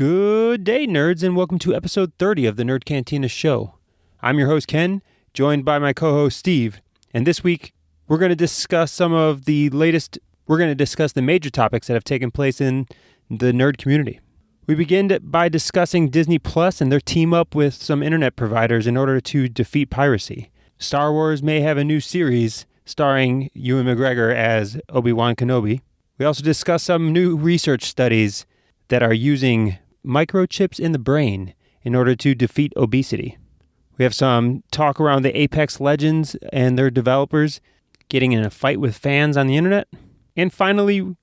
Good day, nerds, and welcome to episode 30 of the Nerd Cantina Show. I'm your host, Ken, joined by my co-host, Steve, and this week we're going to discuss the major topics that have taken place in the nerd community. We begin by discussing Disney Plus and their team up with some internet providers in order to defeat piracy. Star Wars may have a new series starring Ewan McGregor as Obi Wan Kenobi. We also discuss some new research studies that are using microchips in the brain in order to defeat obesity. We have some talk around the Apex Legends and their developers getting in a fight with fans on the internet. And finally,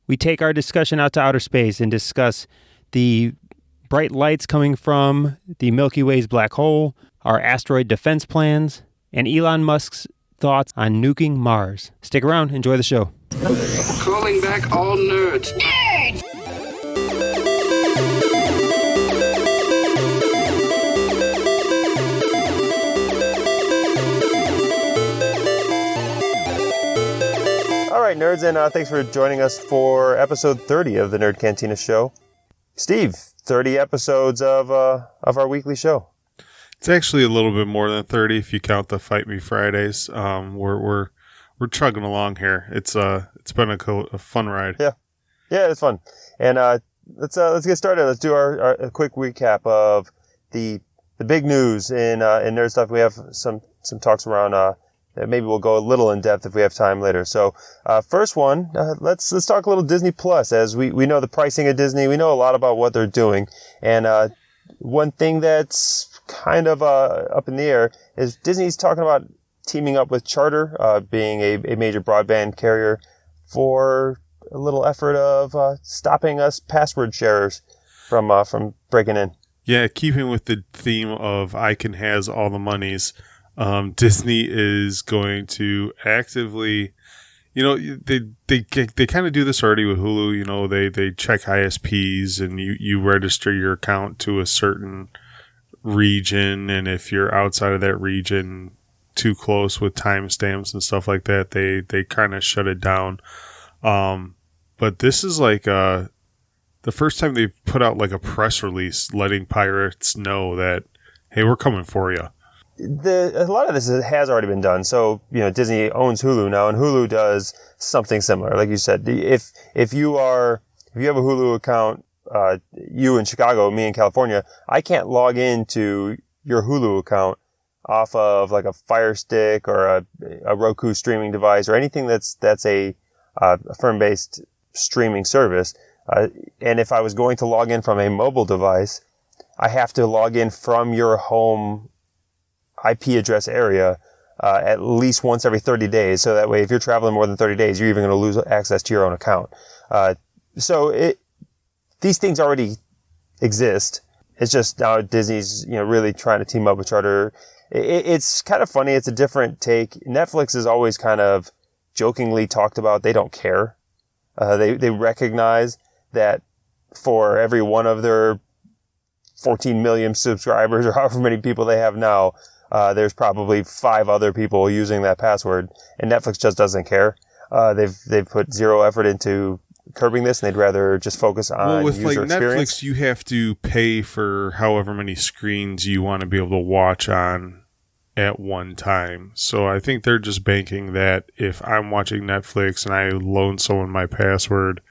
we take our discussion out to outer space and discuss the bright lights coming from the Milky Way's black hole, our asteroid defense plans, and Elon Musk's thoughts on nuking Mars. Stick around, enjoy the show. Calling back all nerds. Nerds! All right, nerds, and thanks for joining us for episode 30 of the Nerd Cantina Show. Steve, 30 episodes of our weekly show. It's actually a little bit more than 30 if you count the Fight Me Fridays. We're chugging along here. It's been a fun ride. Yeah, it's fun. And let's get started. Let's do a quick recap of the big news in nerd stuff. We have some talks around. Maybe we'll go a little in depth if we have time later. So, first one, let's talk a little Disney Plus. As we know the pricing of Disney, we know a lot about what they're doing, and one thing that's kind of up in the air is Disney's talking about teaming up with Charter, being a major broadband carrier, for a little effort of stopping us password sharers from breaking in. Yeah, keeping with the theme of Icon has all the monies. Disney is going to actively, they kind of do this already with Hulu. They check ISPs and you register your account to a certain region, and if you're outside of that region too close with timestamps and stuff like that, they kind of shut it down. But this is like the first time they've put out like a press release letting pirates know that, hey, we're coming for you. A lot of this has already been done. So, Disney owns Hulu now, and Hulu does something similar. Like you said, if you have a Hulu account, you in Chicago, me in California, I can't log into your Hulu account off of like a Fire Stick or a Roku streaming device or anything that's a firm-based streaming service. And if I was going to log in from a mobile device, I have to log in from your home IP address area at least once every 30 days. So that way, if you're traveling more than 30 days, you're even going to lose access to your own account. These things already exist. It's just now Disney's really trying to team up with Charter. It's kind of funny. It's a different take. Netflix is always kind of jokingly talked about they don't care. They recognize that for every one of their 14 million subscribers or however many people they have now, there's probably 5 other people using that password, and Netflix just doesn't care. They've put zero effort into curbing this, and they'd rather just focus on with user experience. Netflix, you have to pay for however many screens you want to be able to watch on at one time. So I think they're just banking that if I'm watching Netflix and I loan someone my password,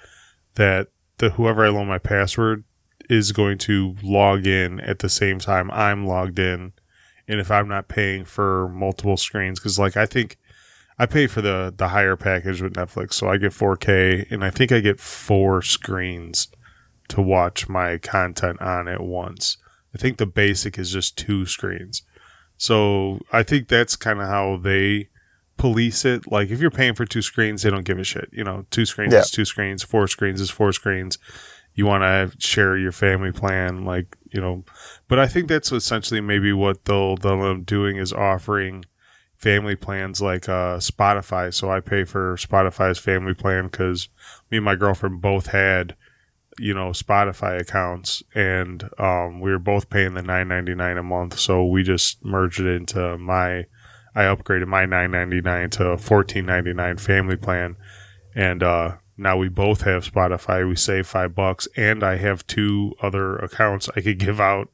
that whoever I loan my password is going to log in at the same time I'm logged in. And if I'm not paying for multiple screens, because I think I pay for the higher package with Netflix, so I get 4K, and I think I get 4 screens to watch my content on at once. I think the basic is just 2 screens. So I think that's kind of how they police it. Like, if you're paying for 2 screens, they don't give a shit. 2 screens is 2 screens, 4 screens is 4 screens. You want to share your family plan, but I think that's essentially maybe what they'll end up doing is offering family plans like Spotify. So I pay for Spotify's family plan because me and my girlfriend both had, Spotify accounts, and we were both paying the $9.99 a month. So we just merged it into I upgraded my $9.99 to a $14.99 family plan, and Now we both have Spotify. We save $5, and I have 2 other accounts I could give out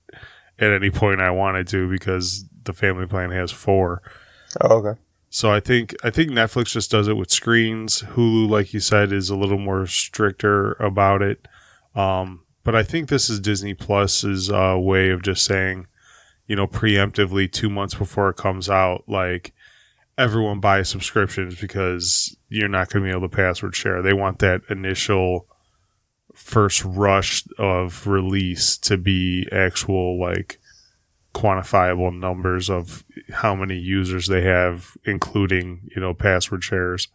at any point I wanted to because the family plan has 4. Oh, okay. So I think Netflix just does it with screens. Hulu, like you said, is a little more stricter about it. But I think this is Disney Plus's way of just saying, preemptively 2 months before it comes out, like, everyone buys subscriptions because you're not going to be able to password share. They want that initial first rush of release to be actual, like, quantifiable numbers of how many users they have, including, password shares.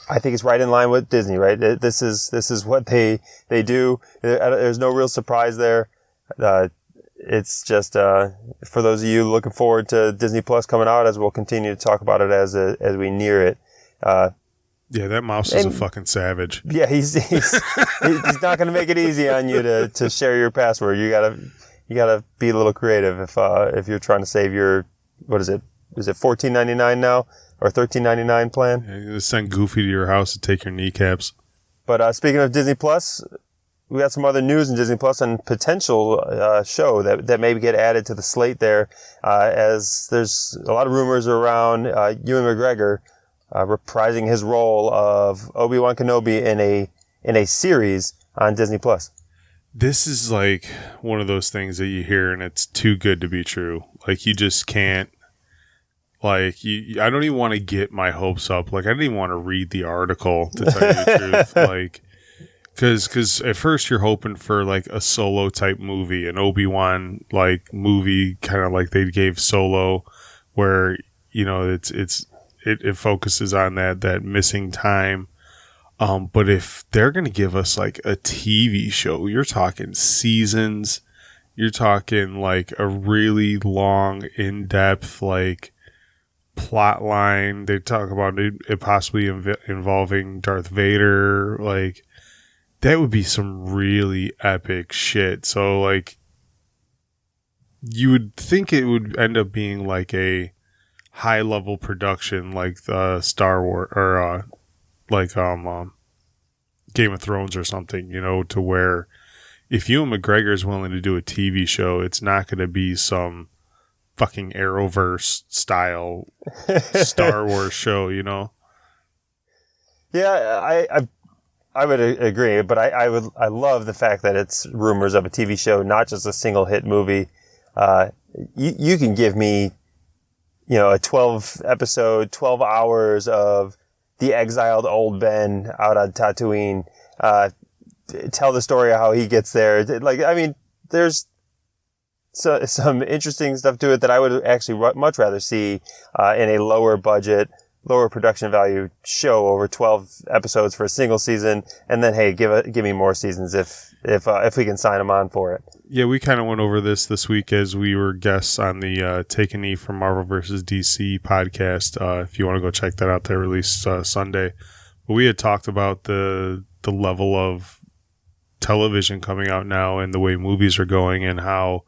I think it's right in line with Disney, right? This is what they do. There's no real surprise there. It's just for those of you looking forward to Disney Plus coming out, as we'll continue to talk about it as we near it. Yeah, that mouse is a fucking savage. Yeah, he's not going to make it easy on you to share your password. You gotta be a little creative if you're trying to save your, what is it? Is it $14.99 now or $13.99 plan? Yeah, you just send Goofy to your house to take your kneecaps. But speaking of Disney Plus, we got some other news in Disney Plus and potential show that may get added to the slate there, as there's a lot of rumors around Ewan McGregor reprising his role of Obi Wan Kenobi in a series on Disney Plus. This is like one of those things that you hear and it's too good to be true. Like, you just can't. Like, I don't even want to get my hopes up. Like, I didn't even want to read the article, to tell you the truth. Like, because at first you're hoping for, like, a Solo type movie, an Obi-Wan, like, movie, kind of like they gave Solo, where, it focuses on that missing time. But if they're going to give us, like, a TV show, you're talking seasons, you're talking, like, a really long, in-depth, like, plot line. They talk about it possibly involving Darth Vader. Like, that would be some really epic shit. So, like, you would think it would end up being like a high level production, like the Star Wars or like Game of Thrones or something, to where if Ewan McGregor is willing to do a TV show, it's not going to be some fucking Arrowverse style Star Wars show, Yeah, I would agree, but I love the fact that it's rumors of a TV show, not just a single hit movie. You can give me, a 12 episode, 12 hours of the exiled old Ben out on Tatooine, tell the story of how he gets there. Like, I mean, there's some interesting stuff to it that I would actually much rather see in a lower budget, lower production value show over 12 episodes for a single season, and then hey, give me more seasons if we can sign them on for it. Yeah, we kind of went over this week as we were guests on the Take a Knee from Marvel vs. DC podcast. If you want to go check that out, they released Sunday. But we had talked about the level of television coming out now and the way movies are going, and how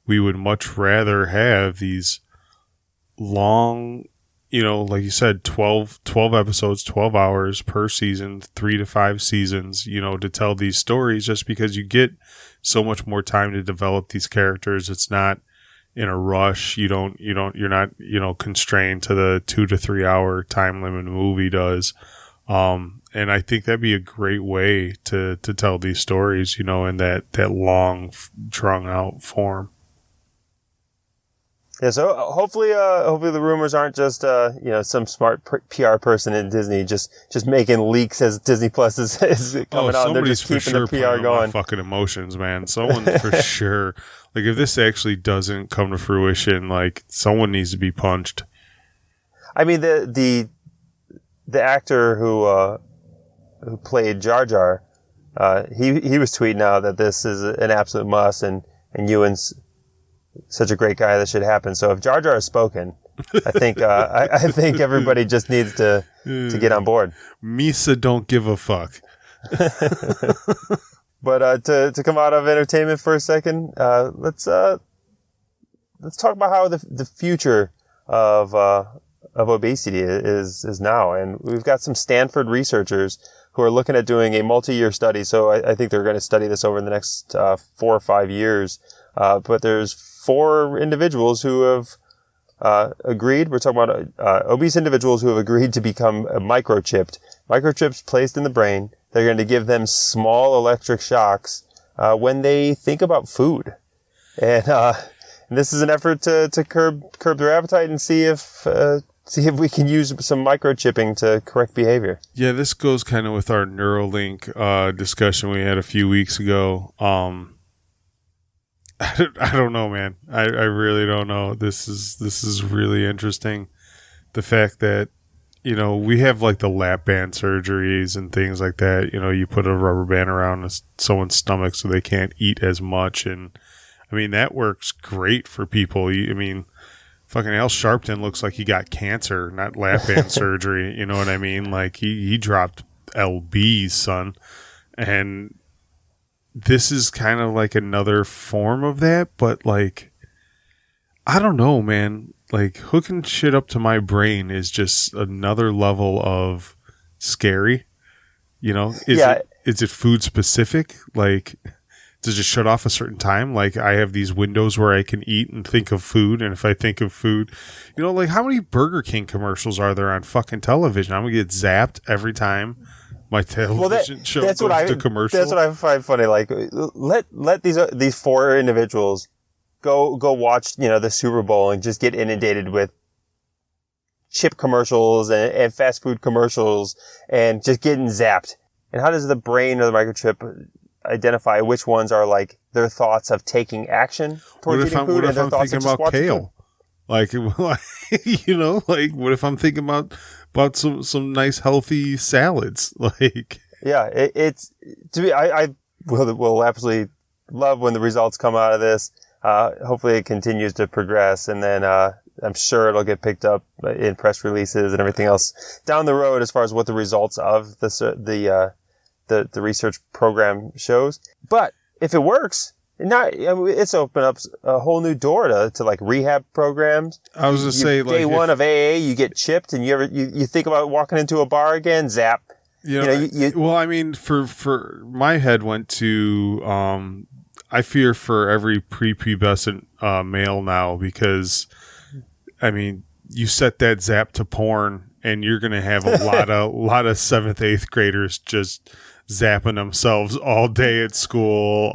we would much rather have these long, like you said, 12 episodes, 12 hours per season, 3 to 5 seasons, to tell these stories, just because you get so much more time to develop these characters. It's not in a rush. You're not, constrained to the 2 to 3 hour time limit a movie does. And I think that'd be a great way to tell these stories, in that long, drawn out form. Yeah, so hopefully the rumors aren't just some smart PR person in Disney just making leaks as Disney Plus is coming out. They're just keeping the PR going. Fucking emotions, man. Someone for sure. Like, if this actually doesn't come to fruition, like, someone needs to be punched. I mean, the actor who played Jar Jar, he was tweeting out that this is an absolute must, and Ewan's such a great guy that should happen. So if Jar Jar has spoken, I think I think everybody just needs to get on board. Misa don't give a fuck. But to come out of entertainment for a second, let's talk about how the future of obesity is now. And we've got some Stanford researchers who are looking at doing a multi-year study. So I think they're going to study this over the next 4 or 5 years. But there's 4 individuals who have agreed. We're talking about obese individuals who have agreed to become microchipped. Microchips placed in the brain. They're going to give them small electric shocks when they think about food. And this is an effort to curb their appetite and see if we can use some microchipping to correct behavior. Yeah, this goes kind of with our Neuralink discussion we had a few weeks ago. I don't know, man. I really don't know. This is really interesting. The fact that, we have like the lap band surgeries and things like that. You put a rubber band around someone's stomach so they can't eat as much. And I mean, that works great for people. Fucking Al Sharpton looks like he got cancer, not lap band surgery. You know what I mean? Like he dropped LBs, son. And this is kind of like another form of that, but like, I don't know, man. Like hooking shit up to my brain is just another level of scary. Is it food specific? Like, does it shut off a certain time? Like I have these windows where I can eat and think of food. And if I think of food, like how many Burger King commercials are there on fucking television? I'm going to get zapped every time my television show goes to commercial. That's what I find funny. Like, let these 4 individuals go watch, the Super Bowl and just get inundated with chip commercials and fast food commercials and just getting zapped. And how does the brain or the microchip identify which ones are like their thoughts of taking action towards eating food and their thoughts of just watching food? Like, like what if I'm thinking about some nice healthy salads? Like, yeah, it's to me. I will absolutely love when the results come out of this. Hopefully, it continues to progress, and then I'm sure it'll get picked up in press releases and everything else down the road as far as what the results of the research program shows. But if it works. It's opened up a whole new door to like rehab programs. I was just saying, day one of AA, you get chipped, and you think about walking into a bar again, zap. Well, I mean, for my head went to I fear for every prepubescent male now, because I mean, you set that zap to porn, and you're gonna have a lot of 7th, 8th graders just zapping themselves all day at school,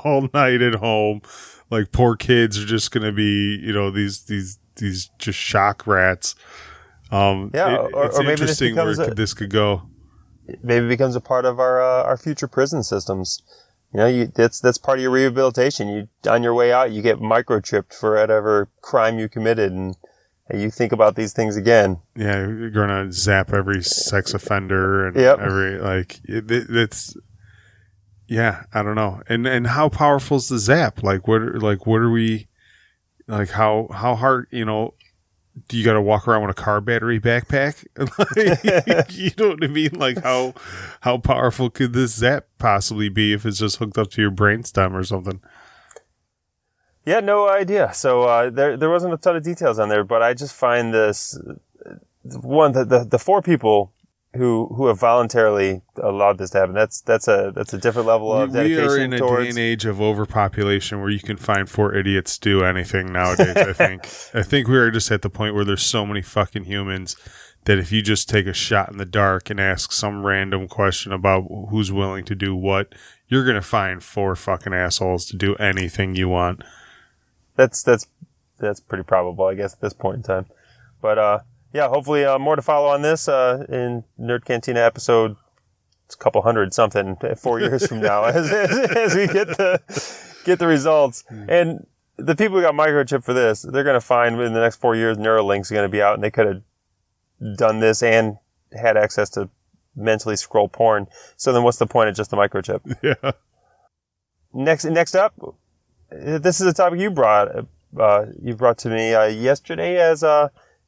all night at home. Like, poor kids are just going to be, these just shock rats. It's maybe interesting where this could go. Maybe it becomes a part of our future prison systems. That's part of your rehabilitation. On your way out, you get microchipped for whatever crime you committed, and you think about these things again. Yeah, you're gonna zap every sex offender and every it's. Yeah, I don't know. And how powerful is the zap? What are we? Like how hard? Do you got to walk around with a car battery backpack? You know what I mean? Like how powerful could this zap possibly be if it's just hooked up to your brainstem or something? Yeah, no idea. So there wasn't a ton of details on there, but I just find this one the 4 people who have voluntarily allowed this to happen. That's a different level of dedication. We are in a day and age of overpopulation where you can find 4 idiots do anything nowadays. I think we are just at the point where there's so many fucking humans that if you just take a shot in the dark and ask some random question about who's willing to do what, you're gonna find 4 fucking assholes to do anything you want. That's pretty probable, I guess, at this point in time. But hopefully more to follow on this in Nerd Cantina episode. It's a couple hundred something 4 years from now as we get the results. And the people who got microchip for this, they're going to find in the next 4 years Neuralink's going to be out, and they could have done this and had access to mentally scroll porn. So then what's the point of just the microchip? Yeah. Next up, this is a topic you brought to me yesterday as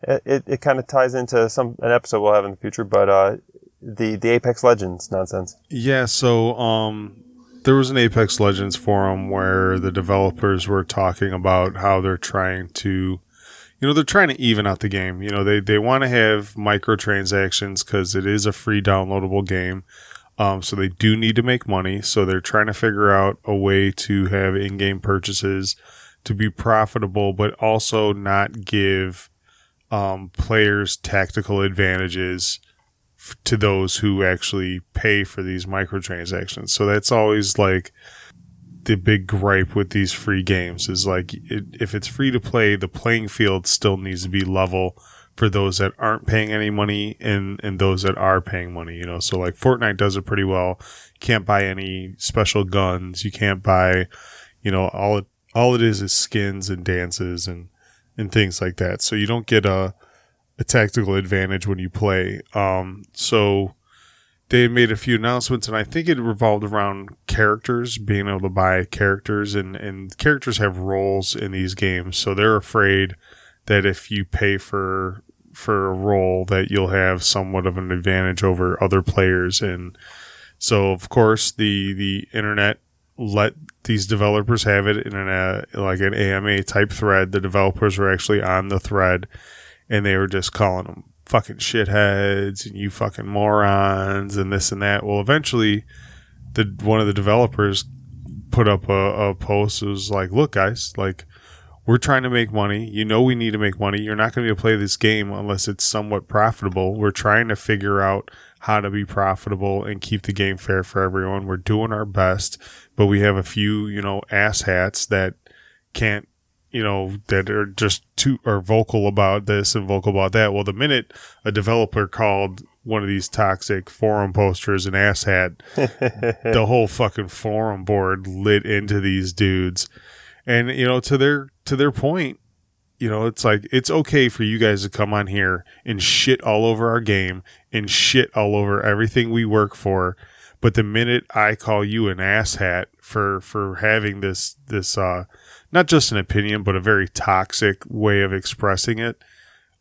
it kind of ties into an episode we'll have in the future, but the Apex Legends nonsense. Yeah, so there was an Apex Legends forum where the developers were talking about how they're trying to, they're trying to even out the game. They want to have microtransactions because it is a free downloadable game. So they do need to make money. So they're trying to figure out a way to have in-game purchases to be profitable, but also not give players tactical advantages to those who actually pay for these microtransactions. So that's always like the big gripe with these free games is like if it's free to play, the playing field still needs to be level for those that aren't paying any money and those that are paying money. So like Fortnite does it pretty well. You can't buy any special guns. You can't buy, all it is skins and dances and things like that. So you don't get a tactical advantage when you play. So they made a few announcements, and I think it revolved around characters, being able to buy characters, and characters have roles in these games. So they're afraid that if you pay for a role that you'll have somewhat of an advantage over other players. And so, of course, the internet let these developers have it in an AMA type thread. The developers were actually on the thread, and they were just calling them fucking shitheads and you fucking morons and this and that. Well, eventually, one of the developers put up a post. It was like, look, guys, like, we're trying to make money. We need to make money. You're not going to be able to play this game unless it's somewhat profitable. We're trying to figure out how to be profitable and keep the game fair for everyone. We're doing our best, but we have a few, asshats that can't, that are just are vocal about this and vocal about that. Well, the minute a developer called one of these toxic forum posters an asshat, the whole fucking forum board lit into these dudes. And, to their point, it's like, it's okay for you guys to come on here and shit all over our game and shit all over everything we work for. But the minute I call you an asshat for having this, not just an opinion, but a very toxic way of expressing it,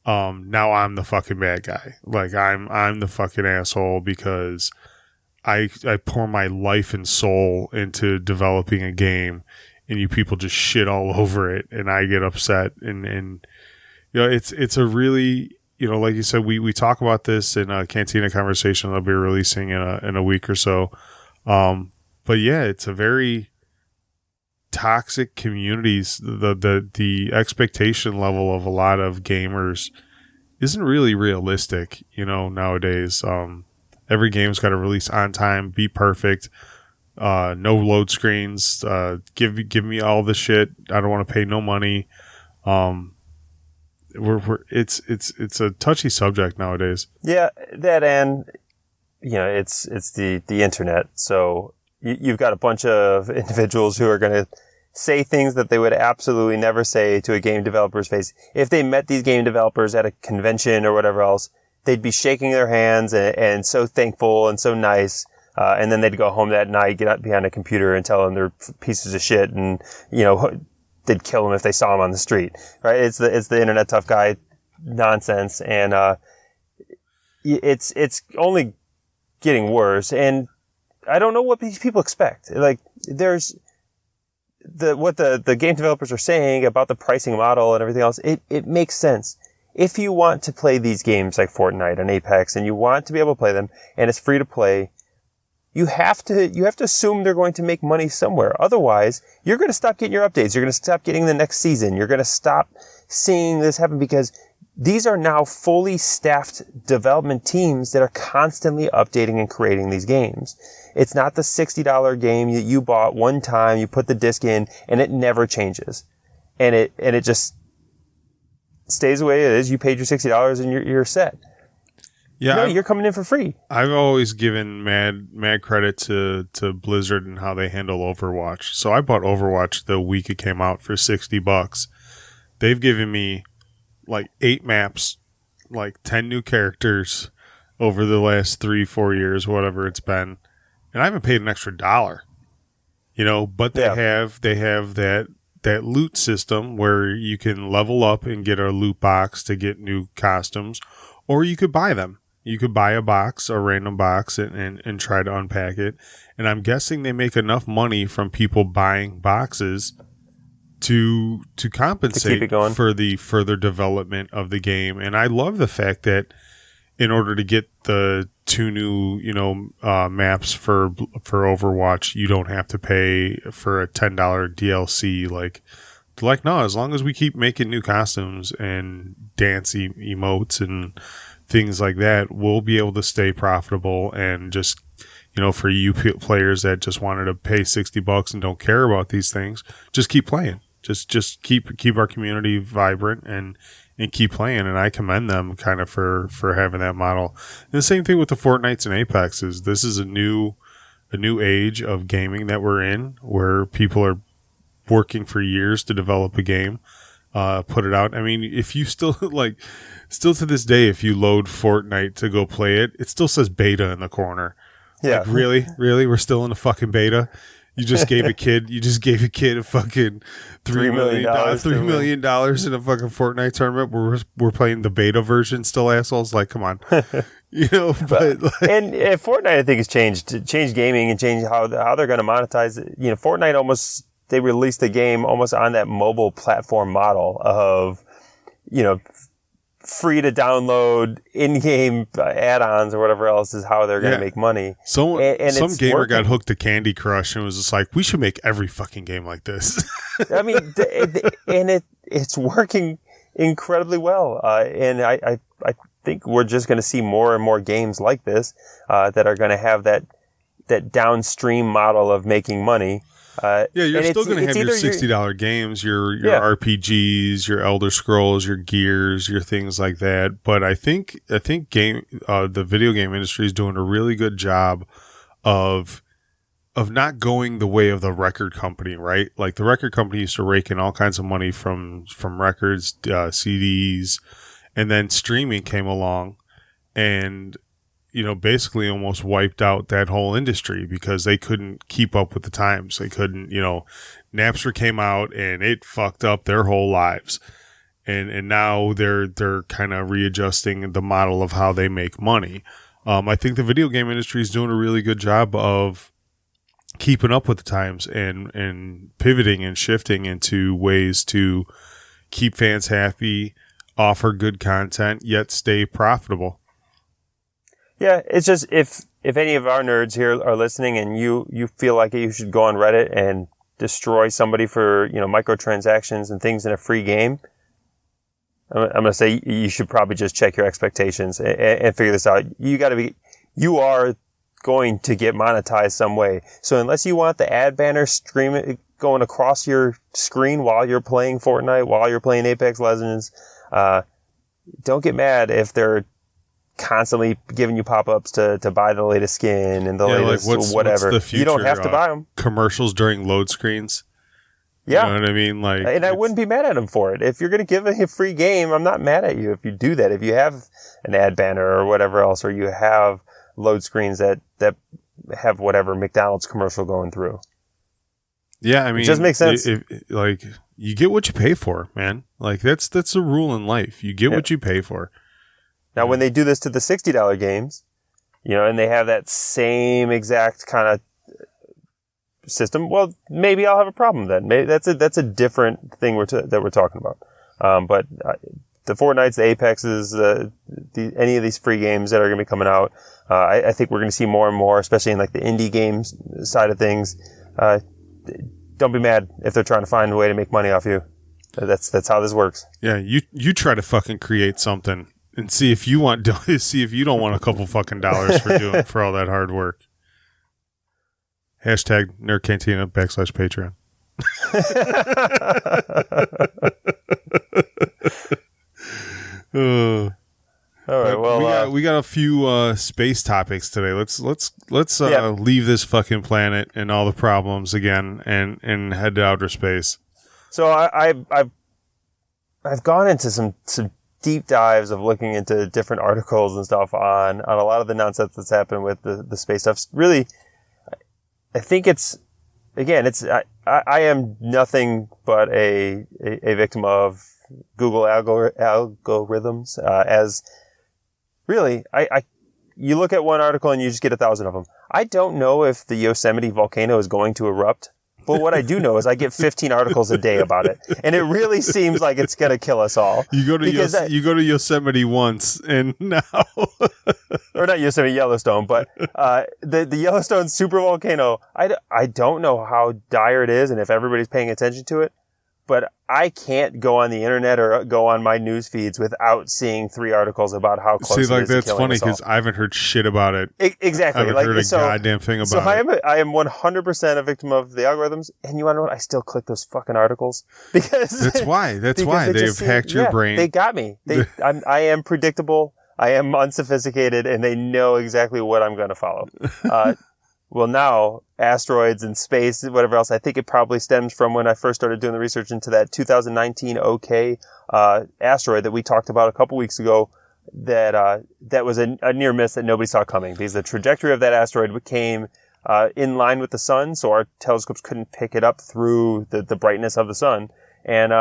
now I'm the fucking bad guy. Like I'm the fucking asshole because I pour my life and soul into developing a game, and you people just shit all over it, and I get upset. And it's a really, like you said, we talk about this in a Cantina conversation I'll be releasing in a week or so. But yeah, it's a very toxic communities. The expectation level of a lot of gamers isn't really realistic, nowadays. Every game's got to release on time, be perfect. No load screens. Give me all the shit. I don't want to pay no money. It's a touchy subject nowadays. Yeah, that, and it's the internet. So you've got a bunch of individuals who are going to say things that they would absolutely never say to a game developer's face. If they met these game developers at a convention or whatever else, they'd be shaking their hands and so thankful and so nice. And then they'd go home that night, get out behind a computer and tell them they're pieces of shit, and, they'd kill them if they saw them on the street, right? It's the internet tough guy nonsense. And, it's only getting worse. And I don't know what these people expect. Like, there's what the game developers are saying about the pricing model and everything else. It makes sense. If you want to play these games like Fortnite and Apex, and you want to be able to play them, and it's free to play, you have to assume they're going to make money somewhere. Otherwise, you're going to stop getting your updates. You're going to stop getting the next season. You're going to stop seeing this happen, because these are now fully staffed development teams that are constantly updating and creating these games. It's not the $60 game that you bought one time, you put the disc in, and it never changes. And it just stays the way it is. You paid your $60 and you're set. Yeah, no, you're coming in for free. I've always given mad credit to Blizzard and how they handle Overwatch. So I bought Overwatch the week it came out for $60. They've given me like 8 maps, like 10 new characters over the last 3-4 years, whatever it's been, and I haven't paid an extra $1. But they have that loot system where you can level up and get a loot box to get new costumes, or you could buy them. You could buy a random box, and try to unpack it. And I'm guessing they make enough money from people buying boxes to compensate keep it going. for the further development of the game. And I love the fact that in order to get the 2 new, maps for Overwatch, you don't have to pay for a $10 DLC. Like no, as long as we keep making new costumes and dance emotes and things like that, we'll be able to stay profitable. And just, for you players that just wanted to pay $60 and don't care about these things, just keep playing. Just keep our community vibrant and keep playing. And I commend them kind of for having that model. And the same thing with the Fortnites and Apexes. This is a new age of gaming that we're in, where people are working for years to develop a game, put it out. I mean, if you still still to this day, if you load Fortnite to go play it, it still says beta in the corner. Yeah. Like, really? We're still in the fucking beta? You just gave a kid a fucking $3 million in a fucking Fortnite tournament where we're playing the beta version still, assholes. Like, come on. But and Fortnite, I think, has changed gaming and changed how they're going to monetize it. Fortnite they released the game almost on that mobile platform model of, free to download in-game add-ons or whatever else is how they're going to make money. Some gamer got hooked to Candy Crush and was just like, we should make every fucking game like this. I mean, it's working incredibly well. And I think we're just going to see more and more games like this that are going to have that downstream model of making money. You're still going to have your $60 games, your RPGs, your Elder Scrolls, your Gears, your things like that. But I think the video game industry is doing a really good job of not going the way of the record company, right? Like the record company used to rake in all kinds of money from records, CDs, and then streaming came along and basically almost wiped out that whole industry because they couldn't keep up with the times. They couldn't, Napster came out and it fucked up their whole lives. And now they're kind of readjusting the model of how they make money. I think the video game industry is doing a really good job of keeping up with the times and pivoting and shifting into ways to keep fans happy, offer good content, yet stay profitable. Yeah, it's just if any of our nerds here are listening and you feel like you should go on Reddit and destroy somebody for microtransactions and things in a free game, I'm going to say you should probably just check your expectations and figure this out. You are going to get monetized some way. So unless you want the ad banner going across your screen while you're playing Fortnite, while you're playing Apex Legends, don't get mad if they're constantly giving you pop-ups to buy the latest skin and the latest whatever. What's the future, you don't have to buy them. Commercials during load screens. Yeah. You know what I mean? And I wouldn't be mad at them for it. If you're going to give a free game, I'm not mad at you if you do that. If you have an ad banner or whatever else, or you have load screens that have whatever McDonald's commercial going through. Yeah, I mean, it just makes sense. You get what you pay for, man. Like that's a rule in life. You get what you pay for. Now, when they do this to the $60 games, and they have that same exact kind of system, well, maybe I'll have a problem then. Maybe that's a different thing that we're talking about. But the Fortnites, the Apexes, any of these free games that are going to be coming out, I think we're going to see more and more, especially in like the indie games side of things. Don't be mad if they're trying to find a way to make money off you. That's how this works. Yeah, you try to fucking create something. And see if you don't want a couple fucking dollars for all that hard work. Hashtag Nerd Cantina /Patreon. All right. Well, we got a few space topics today. Let's leave this fucking planet and all the problems again and head to outer space. So I've gone into some deep dives of looking into different articles and stuff on a lot of the nonsense that's happened with the space stuff. Really, I think I am nothing but a victim of Google algorithms. As really, you look at one article and you just get 1,000 of them. I don't know if the Yosemite volcano is going to erupt, But what I do know is I get 15 articles a day about it, and it really seems like it's going to kill us all. You go to Yosemite once, and now, or not Yosemite, Yellowstone, but the Yellowstone supervolcano. I don't know how dire it is, and if everybody's paying attention to it. But I can't go on the internet or go on my news feeds without seeing 3 articles about how close it is to killing us all. That's funny because I haven't heard shit about it. Exactly. I haven't heard a goddamn thing about it. I am 100% a victim of the algorithms. And you want to know what? I still click those fucking articles. Because That's why. They've hacked your brain. They got me. I am predictable. I am unsophisticated. And they know exactly what I'm going to follow. Well, now, asteroids and space, whatever else, I think it probably stems from when I first started doing the research into that 2019 OK asteroid that we talked about a couple weeks ago that was a near miss that nobody saw coming because the trajectory of that asteroid came in line with the sun, so our telescopes couldn't pick it up through the brightness of the sun. And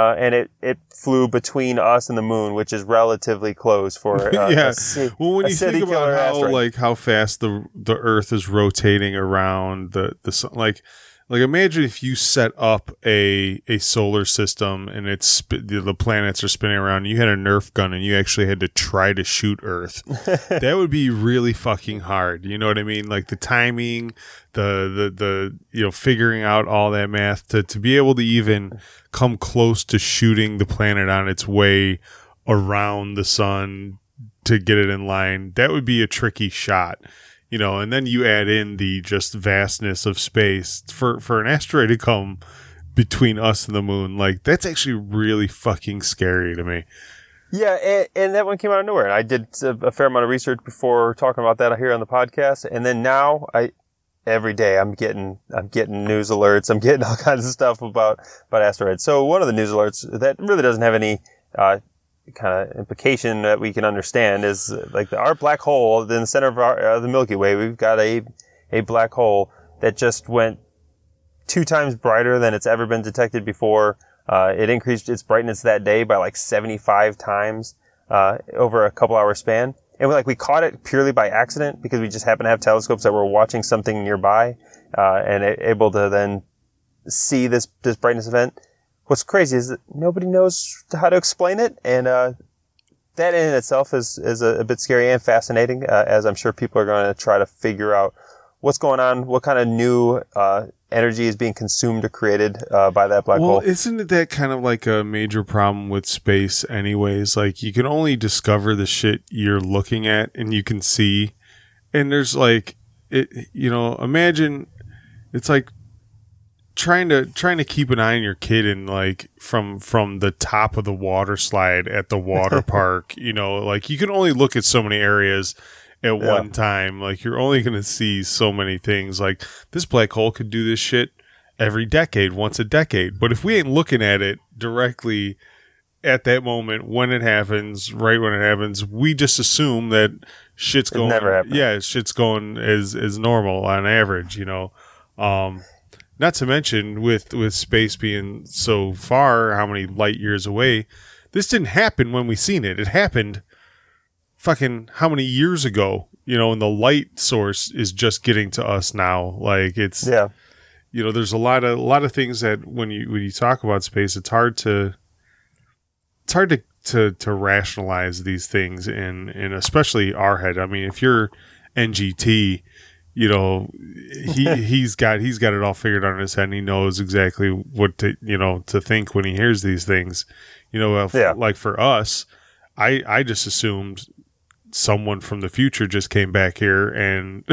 it flew between us and the moon, which is relatively close for well, when you think about how fast the Earth is rotating around the sun, like imagine if you set up a solar system and the planets are spinning around. And you had a Nerf gun and you actually had to try to shoot Earth. That would be really fucking hard. You know what I mean? Like the timing, the figuring out all that math to be able to even come close to shooting the planet on its way around the sun to get it in line. That would be a tricky shot. And then you add in the just vastness of space for an asteroid to come between us and the moon. Like, that's actually really fucking scary to me. Yeah, and that one came out of nowhere. And I did a fair amount of research before talking about that here on the podcast. And then now every day I'm getting news alerts. I'm getting all kinds of stuff about asteroids. So one of the news alerts that really doesn't have any kind of implication that we can understand is like our black hole in the center of the Milky Way. We've got a black hole that just went 2 times brighter than it's ever been detected before. It increased its brightness that day by like 75 times over a couple hour span. And we caught it purely by accident because we just happened to have telescopes that were watching something nearby and able to then see this brightness event. What's crazy is that nobody knows how to explain it, and that in itself is a bit scary and fascinating, as I'm sure people are going to try to figure out what's going on, what kind of new energy is being consumed or created by that black hole. Well, isn't it that kind of like a major problem with space anyways? Like, you can only discover the shit you're looking at and you can see, and there's imagine it's like trying to keep an eye on your kid and from the top of the water slide at the water park. You can only look at so many areas at one time. Like, you're only going to see so many things. Like, this black hole could do this shit every decade, once a decade. But if we ain't looking at it directly at that moment when it happens, right when it happens, we just assume that shit's going. It never happened. Yeah, shit's going as normal on average. Not to mention with space being so far, how many light years away, this didn't happen when we seen it. It happened fucking how many years ago, and the light source is just getting to us now. Like, it's, there's a lot of things that when you talk about space, it's hard to rationalize these things in especially our head. I mean, if you're NGT, he's got it all figured out in his head, and he knows exactly what to think when he hears these things. Like for us, I just assumed someone from the future just came back here and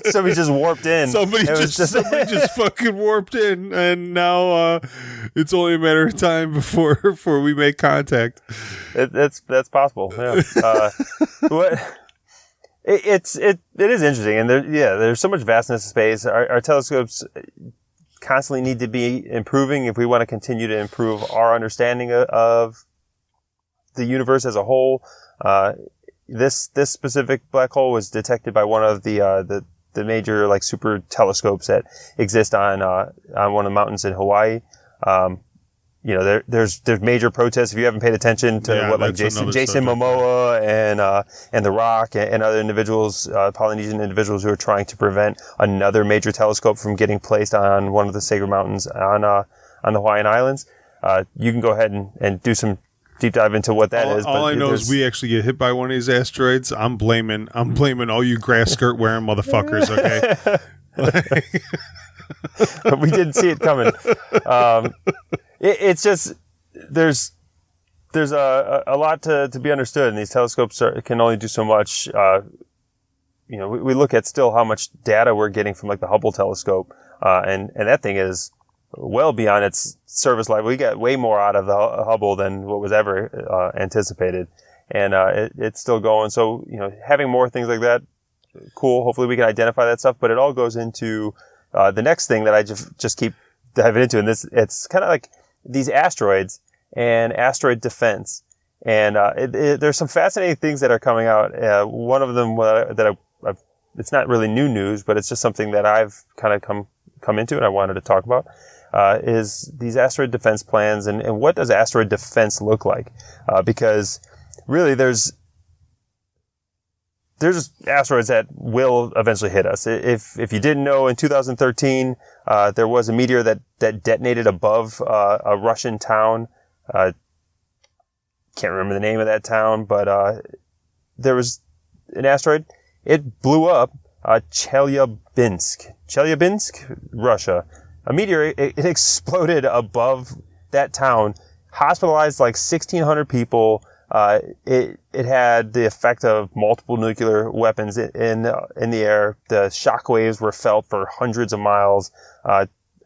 somebody just warped in. Somebody just fucking warped in, and now it's only a matter of time before we make contact. That's possible. Yeah. What? It is interesting, and there's so much vastness of space. Our telescopes constantly need to be improving if we want to continue to improve our understanding of the universe as a whole. This specific black hole was detected by one of the major super telescopes that exist on one of the mountains in Hawaii. there's major protests. If you haven't paid attention to Jason Momoa and The Rock and other individuals, Polynesian individuals who are trying to prevent another major telescope from getting placed on one of the sacred mountains on the Hawaiian Islands. You can go ahead and do some deep dive into what that is. All I know is we actually get hit by one of these asteroids. I'm blaming all you grass skirt wearing motherfuckers. Okay. We didn't see it coming. It's just there's a lot to be understood, and these telescopes can only do so much. We look at still how much data we're getting from like the Hubble telescope, and that thing is well beyond its service life. We got way more out of the Hubble than what was ever anticipated, and it's still going. So having more things like that, cool. Hopefully we can identify that stuff, but it all goes into the next thing that I just keep diving into, and it's kind of like these asteroids and asteroid defense. And there's some fascinating things that are coming out. One of them it's not really new news, but it's just something that I've kind of come into and I wanted to talk about, is these asteroid defense plans and what does asteroid defense look like? Because really there's asteroids that will eventually hit us. If you didn't know, in 2013, there was a meteor that detonated above a Russian town. Can't remember the name of that town, but there was an asteroid. It blew up Chelyabinsk, Russia. A meteor, it exploded above that town, hospitalized like 1,600 people. It had the effect of multiple nuclear weapons in the air. The shock waves were felt for hundreds of miles.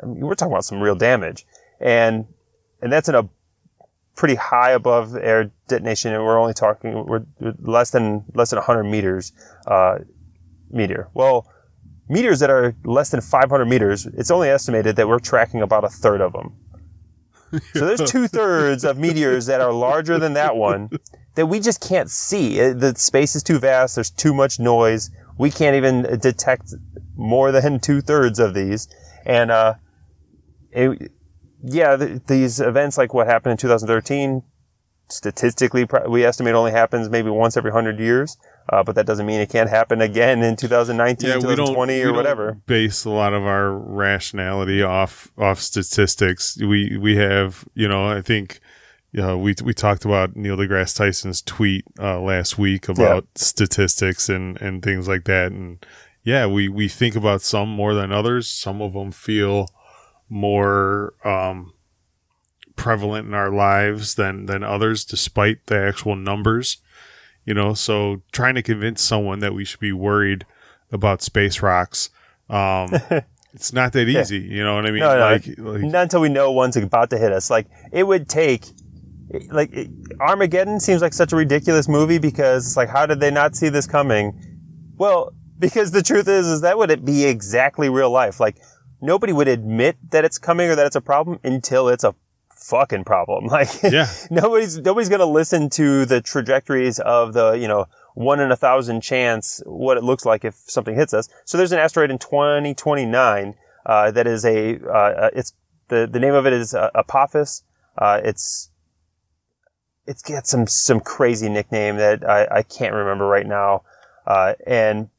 We're talking about some real damage, and that's in a pretty high above air detonation, and we're less than 100 meters meteor. Well, meteors that are less than 500 meters, it's only estimated that we're tracking about a third of them. So there's 2/3 of meteors that are larger than that one that we just can't see. The space is too vast. There's too much noise. We can't even detect more than 2/3 of these. And these events like what happened in 2013, statistically, we estimate only happens maybe once every 100 years. But that doesn't mean it can't happen again in 2019, 2020, or whatever. We don't base a lot of our rationality off statistics. We have, I think, we talked about Neil deGrasse Tyson's tweet last week about statistics and things like that. And we think about some more than others. Some of them feel more prevalent in our lives than others, despite the actual numbers. So trying to convince someone that we should be worried about space rocks, it's not that easy. You know what I mean? No. Not until we know one's about to hit us. Like, it would take, Armageddon seems like such a ridiculous movie because it's like, how did they not see this coming? Well, because the truth is that would it be exactly real life. Like, nobody would admit that it's coming or that it's a problem until it's a fucking problem. Nobody's going to listen to the trajectories of the 1 in 1,000 chance what it looks like if something hits us. So there's an asteroid in 2029 that is it's the name of it is Apophis. It's got some crazy nickname that I can't remember right now, and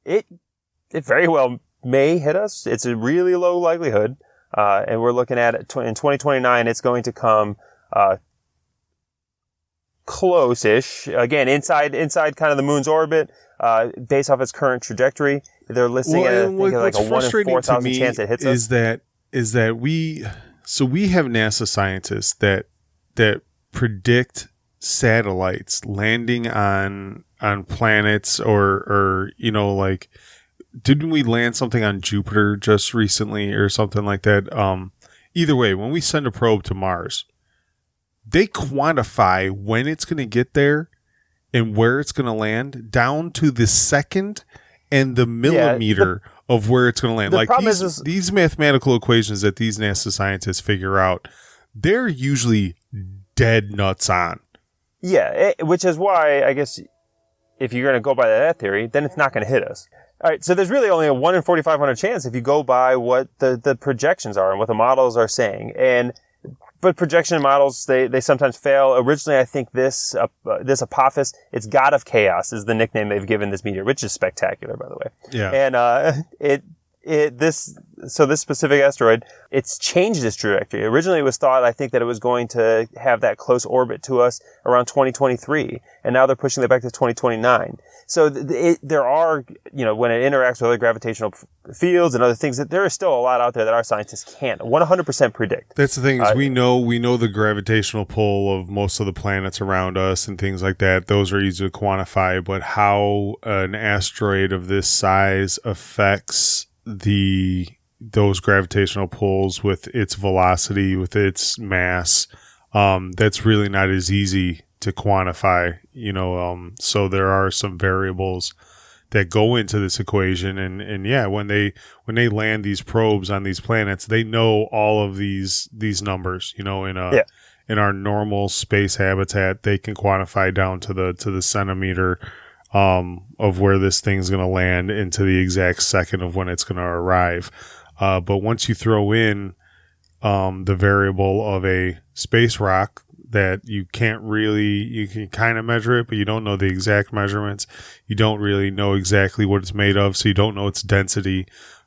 it very well may hit us. It's a really low likelihood. And we're looking at it in 2029, it's going to come close-ish. Again, inside kind of the moon's orbit, based off its current trajectory. They're listing at like a 1 in 4,000 chance it hits us. Is that we have NASA scientists that predict satellites landing on planets or didn't we land something on Jupiter just recently or something like that? Either way, when we send a probe to Mars, they quantify when it's going to get there and where it's going to land down to the second and the millimeter of where it's going to land. The problem is these mathematical equations that these NASA scientists figure out, they're usually dead nuts on. Yeah, which is why I guess if you're going to go by that theory, then it's not going to hit us. All right, so there's really only a 1 in 4,500 chance if you go by what the projections are and what the models are saying. And but projection models, they sometimes fail. Originally, I think this Apophis, it's God of Chaos is the nickname they've given this meteor, which is spectacular, by the way. Yeah. And this specific asteroid, it's changed its trajectory. Originally, it was thought, I think, that it was going to have that close orbit to us around 2023, and now they're pushing it back to 2029. So there are, when it interacts with other gravitational fields and other things, that there is still a lot out there that our scientists can't 100% predict. That's the thing is we know the gravitational pull of most of the planets around us and things like that. Those are easy to quantify, but how an asteroid of this size affects those gravitational pulls with its velocity, with its mass, that's really not as easy to quantify, so there are some variables that go into this equation. And yeah, when they land these probes on these planets, they know all of these numbers, in our normal space habitat, they can quantify down to the centimeter, of where this thing's going to land into the exact second of when it's going to arrive. But once you throw in, the variable of a space rock, that you can kind of measure it, but you don't know the exact measurements. You don't really know exactly what it's made of, so you don't know its density.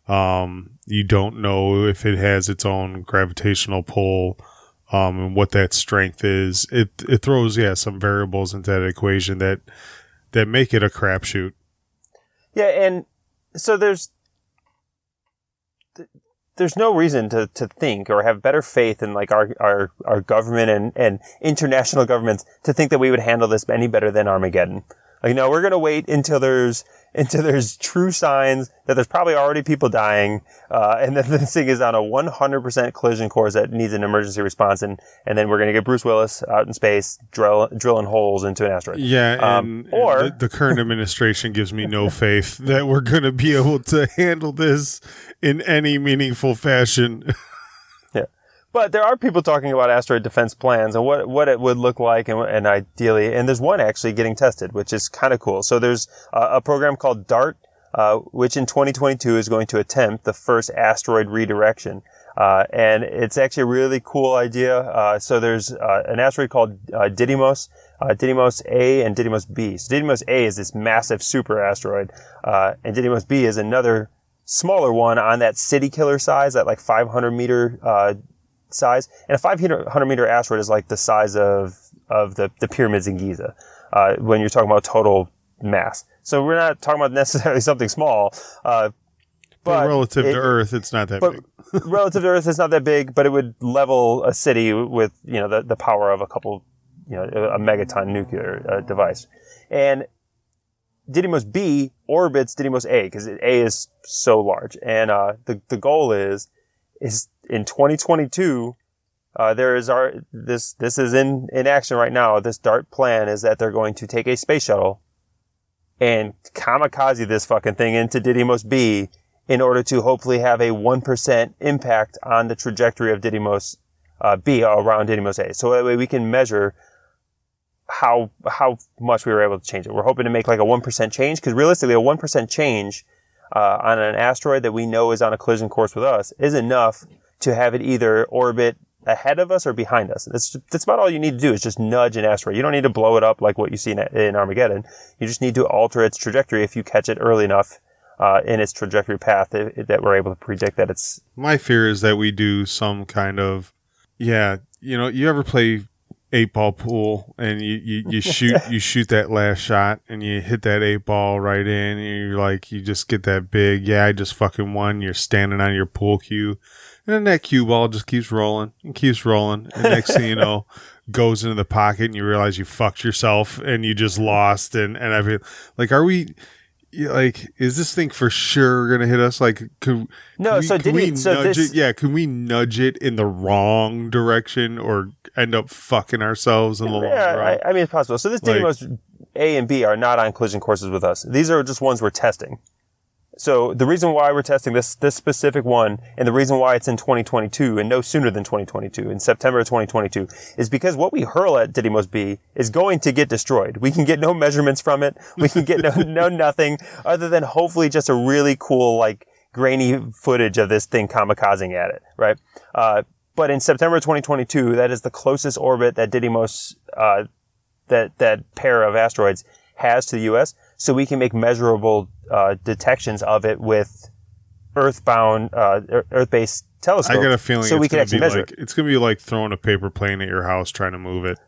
You don't know if it has its own gravitational pull, and what that strength is. It throws, some variables into that equation that make it a crapshoot. Yeah, and so there's no reason to think or have better faith in like our government and international governments to think that we would handle this any better than Armageddon. Like, no, we're going to wait until there's true signs that there's probably already people dying, and that this thing is on a 100% collision course that needs an emergency response, and then we're going to get Bruce Willis out in space drilling holes into an asteroid. Yeah, and the current administration gives me no faith that we're going to be able to handle this in any meaningful fashion. Yeah, but there are people talking about asteroid defense plans and what it would look like and ideally, and there's one actually getting tested, which is kind of cool. So there's a program called DART, which in 2022 is going to attempt the first asteroid redirection. And it's actually a really cool idea. So there's an asteroid called Didymos, Didymos A and Didymos B. So Didymos A is this massive super asteroid, and Didymos B is another smaller one on that city killer size, that like 500 meter size. And a 500 meter asteroid is like the size of the pyramids in Giza, when you're talking about total mass. So we're not talking about necessarily something small, but relative to Earth, it's not that big. Relative to Earth, it's not that big, but it would level a city with, the power of a couple, a megaton nuclear device. And Didymos B orbits Didymos A because A is so large. And the goal is in 2022, this is in action right now. This DART plan is that they're going to take a space shuttle and kamikaze this fucking thing into Didymos B in order to hopefully have a 1% impact on the trajectory of Didymos B around Didymos A. So that way we can measure how much we were able to change it. We're hoping to make like a 1% change, because realistically a 1% change on an asteroid that we know is on a collision course with us is enough to have it either orbit ahead of us or behind us. That's about all you need to do, is just nudge an asteroid. You don't need to blow it up like what you see in Armageddon. You just need to alter its trajectory if you catch it early enough in its trajectory path that we're able to predict that it's... My fear is that we do some kind of... Yeah, you ever play 8-ball pool and you shoot that last shot and you hit that 8-ball right in and you're like, you just get that big, I just fucking won. You're standing on your pool cue. And then that cue ball just keeps rolling and keeps rolling. And next thing you know, goes into the pocket and you realize you fucked yourself and you just lost. And I feel like, are we... Like, is this thing for sure going to hit us? Like, can we nudge it in the wrong direction or end up fucking ourselves in the long run? I mean, it's possible. So this Didymos A and B are not on collision courses with us. These are just ones we're testing. So the reason why we're testing this specific one, and the reason why it's in 2022 and no sooner than 2022, in September of 2022, is because what we hurl at Didymos B is going to get destroyed. We can get no measurements from it. We can get no nothing other than hopefully just a really cool, like, grainy footage of this thing kamikazing at it, right? But in September 2022, that is the closest orbit that Didymos, that pair of asteroids has to the U.S. So we can make measurable detections of it with Earth-based telescopes. I got a feeling so we can actually measure it. It's going to be like throwing a paper plane at your house trying to move it.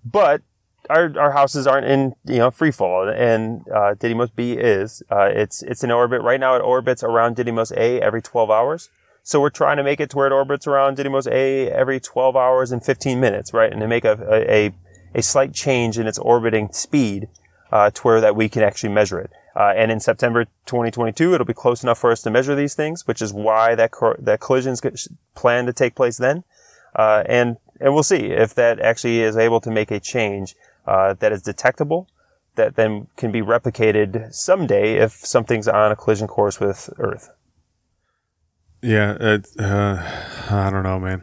But our houses aren't in free fall, and Didymos B is. It's in orbit right now. It orbits around Didymos A every 12 hours. So we're trying to make it to where it orbits around Didymos A every 12 hours and 15 minutes, right? And to make a slight change in its orbiting speed to where that we can actually measure it. And in September 2022, it'll be close enough for us to measure these things, which is why that collision's planned to take place then. And we'll see if that actually is able to make a change that is detectable, that then can be replicated someday if something's on a collision course with Earth. Yeah, I don't know, man.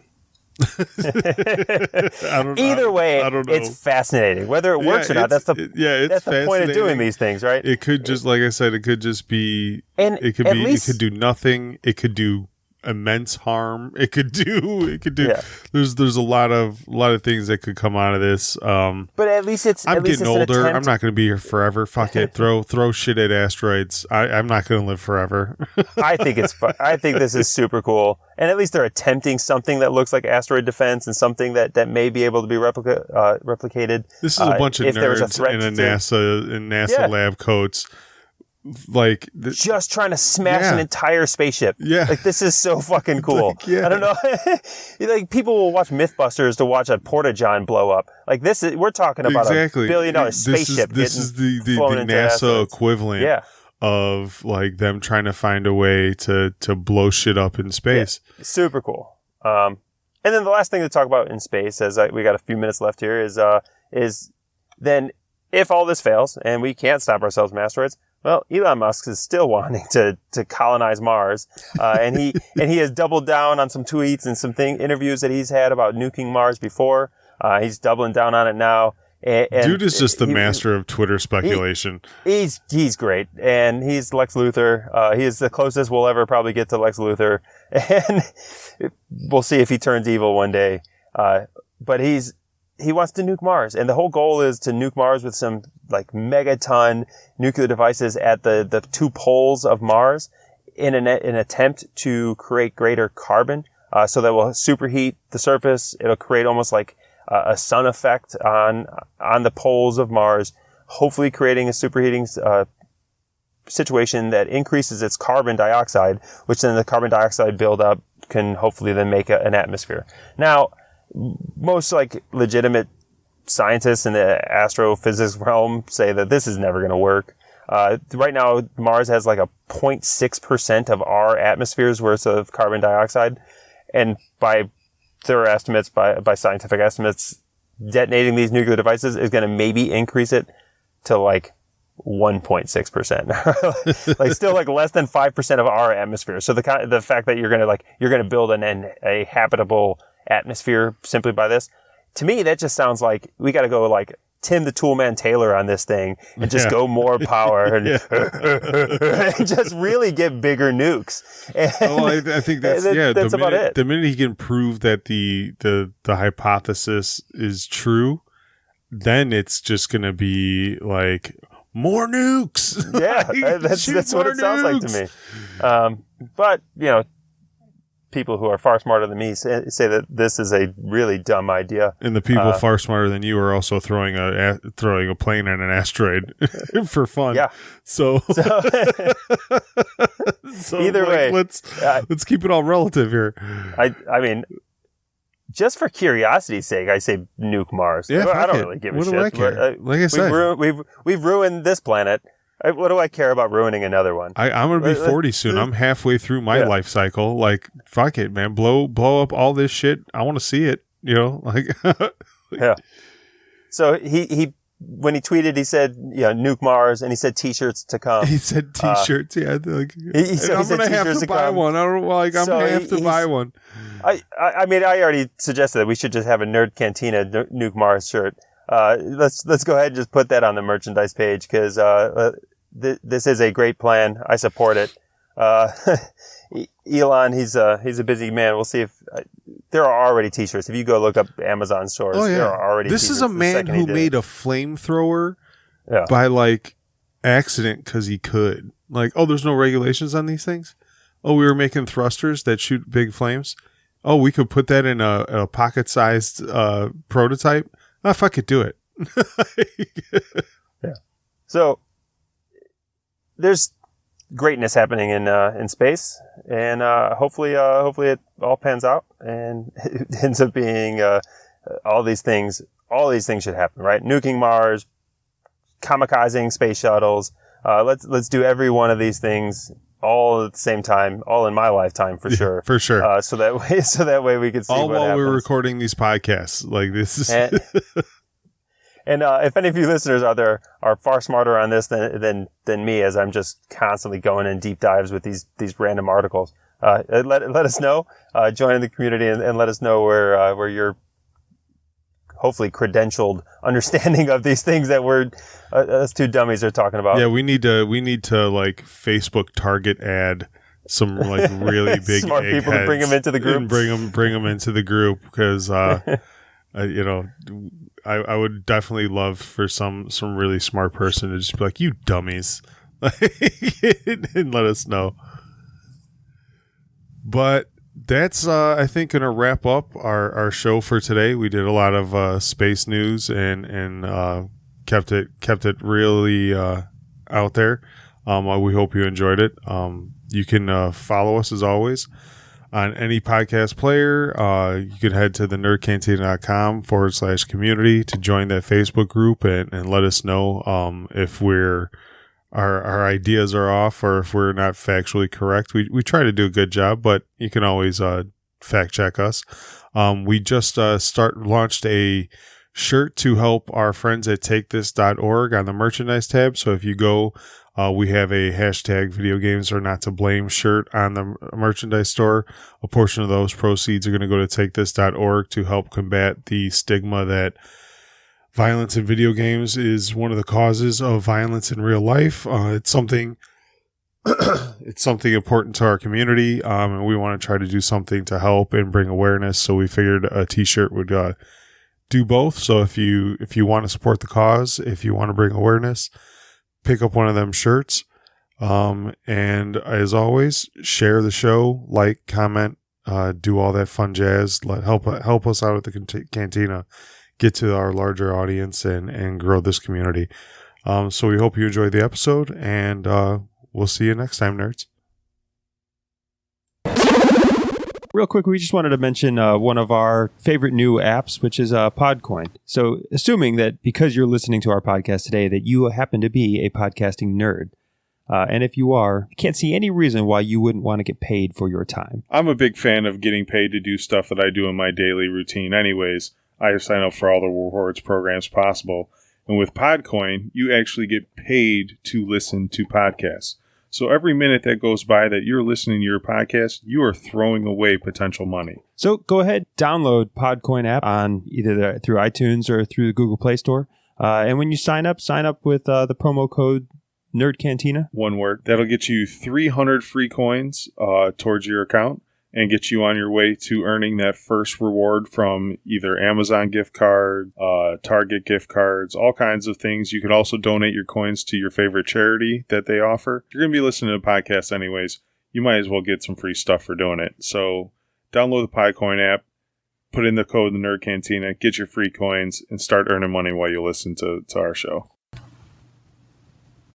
Either way, I don't know. It's fascinating. Whether it works or not, that's the point of doing these things, right? It could just, like I said, it could just be, it could do nothing. It could do immense harm. It could do. Yeah. There's a lot of things that could come out of this. But at least I'm getting older. I'm not going to be here forever. Fuck it. Throw shit at asteroids. I'm not going to live forever. I think it's fun. I think this is super cool. And at least they're attempting something that looks like asteroid defense and something that may be able to be replicated. This is a bunch of nerds in NASA lab coats. Like just trying to smash an entire spaceship. Yeah, like this is so fucking cool. I don't know. Like people will watch MythBusters to watch a Porta-John blow up. Like this is we're talking about a $1 billion spaceship. This is the NASA equivalent of like them trying to find a way to blow shit up in space. Yeah, super cool. And then the last thing to talk about in space, as we got a few minutes left here, is then if all this fails and we can't stop ourselves from asteroids. Well, Elon Musk is still wanting to colonize Mars, and he has doubled down on some tweets and some interviews that he's had about nuking Mars before. He's doubling down on it now. And dude is just the master of Twitter speculation. He's great, and he's Lex Luthor. He is the closest we'll ever probably get to Lex Luthor, and we'll see if he turns evil one day. But he wants to nuke Mars, and the whole goal is to nuke Mars with some like megaton nuclear devices at the two poles of Mars in an attempt to create greater carbon, so that will superheat the surface. It'll create almost like a sun effect on the poles of Mars, hopefully creating a superheating situation that increases its carbon dioxide, which then the carbon dioxide buildup can hopefully then make an atmosphere. Now, most like legitimate scientists in the astrophysics realm say that this is never going to work. Right now, Mars has like a 0.6% of our atmosphere's worth of carbon dioxide. And by their estimates, by scientific estimates, detonating these nuclear devices is going to maybe increase it to like 1.6%. Like still like less than 5% of our atmosphere. So the fact that you're going to build a habitable atmosphere simply by this, to me that just sounds like we got to go like Tim the Toolman Taylor on this thing and just go more power and, and just really get bigger nukes. And I think that's about it. The minute he can prove that the hypothesis is true, then it's just going to be like more nukes. Yeah, that's what it sounds like to me. But people who are far smarter than me say that this is a really dumb idea. And the people far smarter than you are also throwing a plane at an asteroid for fun. Yeah. So either way, let's keep it all relative here. I mean, just for curiosity's sake, I say nuke Mars. Yeah, I don't really give a shit. What do I care? Like I said, we've ruined this planet. What do I care about ruining another one? I'm going to be 40 soon. I'm halfway through my life cycle. Like, fuck it, man. Blow up all this shit. I want to see it, like. Yeah. So he when he tweeted, he said, nuke Mars, and he said T-shirts to come. He said T-shirts, yeah. Like, he said I'm going to have to buy one. I don't like. I'm going to have to buy one. I mean, I already suggested that we should just have a Nerd Cantina nuke Mars shirt. Let's go ahead and just put that on the merchandise page because this is a great plan. I support it. Elon, he's a busy man. We'll see if there are already T-shirts. If you go look up Amazon stores, there are already. This T-shirts is a man who made a flamethrower by like accident because he could. Like, oh, there's no regulations on these things. Oh, we were making thrusters that shoot big flames. Oh, we could put that in a pocket-sized prototype. Oh, fuck it, do it. Yeah. So there's greatness happening in space, and hopefully it all pans out and it ends up being all these things. All these things should happen, right? Nuking Mars, kamikazing space shuttles. Let's do every one of these things all at the same time, all in my lifetime for sure. For sure. So that way we can see all what while happens. we're recording these podcasts. Like this is. And if any of you listeners out there are far smarter on this than me, as I'm just constantly going in deep dives with these random articles, let us know. Join in the community and let us know where your hopefully credentialed understanding of these things that we're us two dummies are talking about. Yeah, we need to like Facebook target ad some like really big smart people to bring them into the group. And bring them into the group because you know. I would definitely love for some really smart person to just be like, you dummies, and let us know. But that's, I think, going to wrap up our show for today. We did a lot of space news and kept it really out there. We hope you enjoyed it. You can follow us as always on any podcast player. You can head to the nerdcantina.com/community to join that Facebook group and let us know if our ideas are off or if we're not factually correct. We try to do a good job, but you can always fact check us. We just launched a shirt to help our friends at takethis.org on the merchandise tab. So if you go, we have a hashtag video games are not to blame shirt on the merchandise store. A portion of those proceeds are going to go to takethis.org to help combat the stigma that violence in video games is one of the causes of violence in real life. It's something important to our community, and we want to try to do something to help and bring awareness. So we figured a t-shirt would do both. So if you want to support the cause, if you want to bring awareness, pick up one of them shirts. And as always, share the show, like, comment, do all that fun jazz. Help us out at the Cantina, get to our larger audience and grow this community. So we hope you enjoyed the episode, and we'll see you next time, nerds. Real quick, we just wanted to mention one of our favorite new apps, which is Podcoin. So assuming that because you're listening to our podcast today, that you happen to be a podcasting nerd. And if you are, I can't see any reason why you wouldn't want to get paid for your time. I'm a big fan of getting paid to do stuff that I do in my daily routine anyways. I sign up for all the rewards programs possible. And with Podcoin, you actually get paid to listen to podcasts. So every minute that goes by that you're listening to your podcast, you are throwing away potential money. So go ahead, download Podcoin app on either through iTunes or through the Google Play Store. And when you sign up with the promo code Nerd Cantina. One word. That'll get you 300 free coins towards your account and get you on your way to earning that first reward from either Amazon gift card, Target gift cards, all kinds of things. You can also donate your coins to your favorite charity that they offer. If you're going to be listening to podcasts anyways, you might as well get some free stuff for doing it. So download the Podcoin app, put in the code the Nerd Cantina, get your free coins, and start earning money while you listen to our show.